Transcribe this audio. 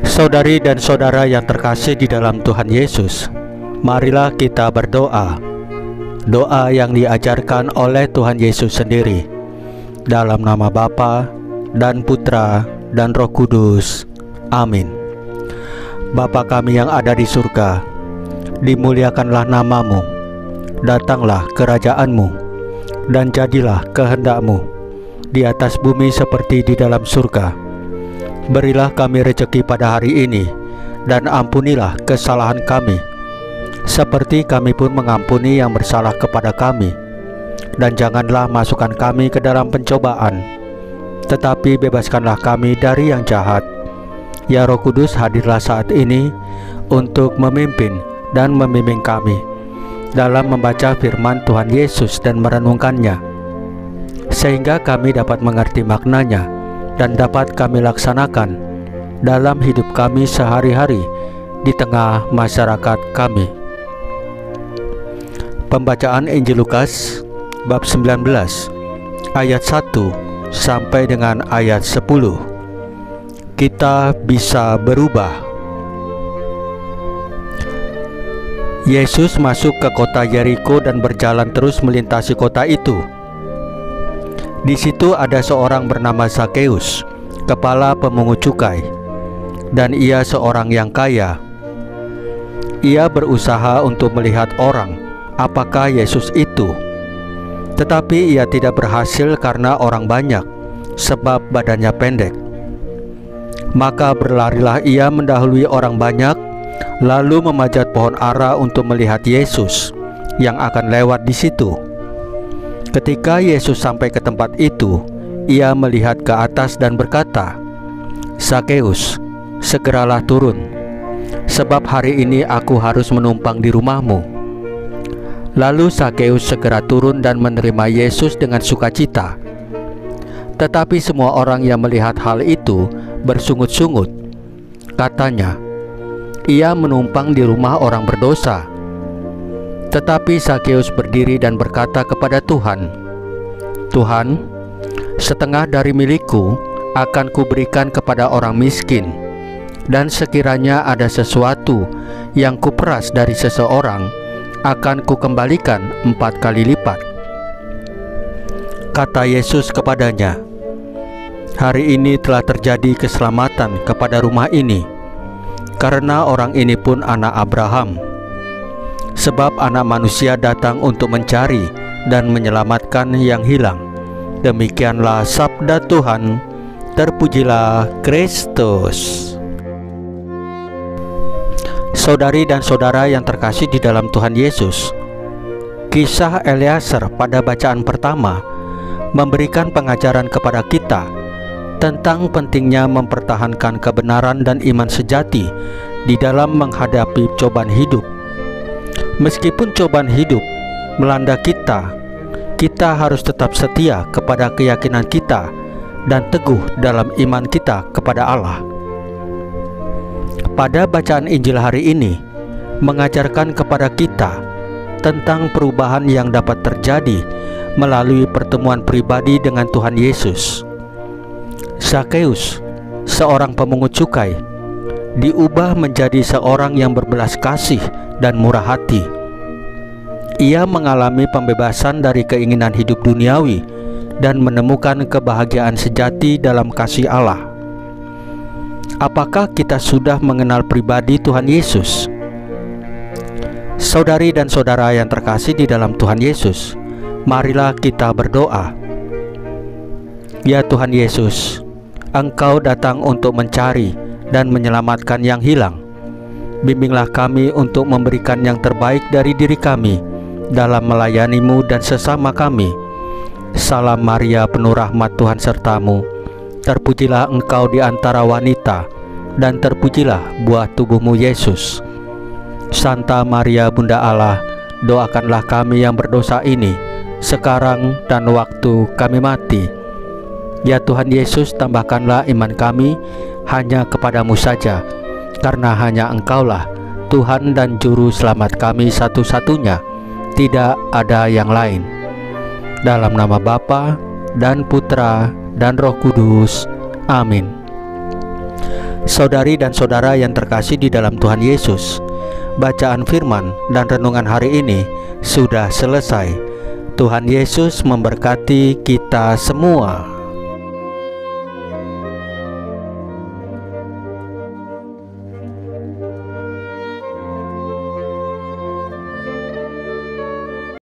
Saudari dan saudara yang terkasih di dalam Tuhan Yesus, marilah kita berdoa. Doa yang diajarkan oleh Tuhan Yesus sendiri. Dalam nama Bapa dan Putra dan Roh Kudus. Amin. Bapa kami yang ada di surga, dimuliakanlah namamu, datanglah kerajaanmu, dan jadilah kehendakmu di atas bumi seperti di dalam surga. Berilah kami rezeki pada hari ini, dan ampunilah kesalahan kami, seperti kami pun mengampuni yang bersalah kepada kami. Dan janganlah masukkan kami ke dalam pencobaan, tetapi bebaskanlah kami dari yang jahat. Ya Roh Kudus, hadirlah saat ini untuk memimpin dan membimbing kami dalam membaca firman Tuhan Yesus dan merenungkannya, sehingga kami dapat mengerti maknanya dan dapat kami laksanakan dalam hidup kami sehari-hari di tengah masyarakat kami. Pembacaan Injil Lukas bab 19 ayat 1 sampai dengan ayat 10. Kita bisa berubah. Yesus masuk ke kota Yeriko dan berjalan terus melintasi kota itu. Di situ ada seorang bernama Zakeus, kepala pemungut cukai, dan ia seorang yang kaya. Ia berusaha untuk melihat orang, apakah Yesus itu. Tetapi ia tidak berhasil karena orang banyak, sebab badannya pendek. Maka berlarilah ia mendahului orang banyak, lalu memanjat pohon ara untuk melihat Yesus yang akan lewat di situ. Ketika Yesus sampai ke tempat itu, ia melihat ke atas dan berkata, "Zakeus, segeralah turun, sebab hari ini aku harus menumpang di rumahmu." Lalu Zakeus segera turun dan menerima Yesus dengan sukacita. Tetapi semua orang yang melihat hal itu bersungut-sungut. Katanya, "Ia menumpang di rumah orang berdosa." Tetapi Zakeus berdiri dan berkata kepada Tuhan, "Tuhan, setengah dari milikku akan kuberikan kepada orang miskin, dan sekiranya ada sesuatu yang kuperas dari seseorang, akan kukembalikan 4 kali lipat." Kata Yesus kepadanya, "Hari ini telah terjadi keselamatan kepada rumah ini, karena orang ini pun anak Abraham. Sebab Anak Manusia datang untuk mencari dan menyelamatkan yang hilang." Demikianlah sabda Tuhan. Terpujilah Kristus. Saudari dan saudara yang terkasih di dalam Tuhan Yesus, kisah Eliezer pada bacaan pertama memberikan pengajaran kepada kita tentang pentingnya mempertahankan kebenaran dan iman sejati di dalam menghadapi cobaan hidup. Meskipun cobaan hidup melanda kita, kita harus tetap setia kepada keyakinan kita dan teguh dalam iman kita kepada Allah. Pada bacaan Injil hari ini mengajarkan kepada kita tentang perubahan yang dapat terjadi melalui pertemuan pribadi dengan Tuhan Yesus. Zakeus, seorang pemungut cukai, diubah menjadi seorang yang berbelas kasih dan murah hati. Ia mengalami pembebasan dari keinginan hidup duniawi dan menemukan kebahagiaan sejati dalam kasih Allah. Apakah kita sudah mengenal pribadi Tuhan Yesus? Saudari dan saudara yang terkasih di dalam Tuhan Yesus, marilah kita berdoa. Ya Tuhan Yesus, Engkau datang untuk mencari dan menyelamatkan yang hilang. Bimbinglah kami untuk memberikan yang terbaik dari diri kami dalam melayani-Mu dan sesama kami. Salam Maria, penuh rahmat, Tuhan sertamu. Terpujilah Engkau di antara wanita, dan terpujilah buah tubuh-Mu Yesus. Santa Maria Bunda Allah, doakanlah kami yang berdosa ini, sekarang dan waktu kami mati. Ya Tuhan Yesus, tambahkanlah iman kami hanya kepadamu saja, karena hanya Engkaulah Tuhan dan Juru Selamat kami satu-satunya, tidak ada yang lain. Dalam nama Bapa dan Putra dan Roh Kudus. Amin. Saudari dan saudara yang terkasih di dalam Tuhan Yesus, bacaan firman dan renungan hari ini sudah selesai. Tuhan Yesus memberkati kita semua.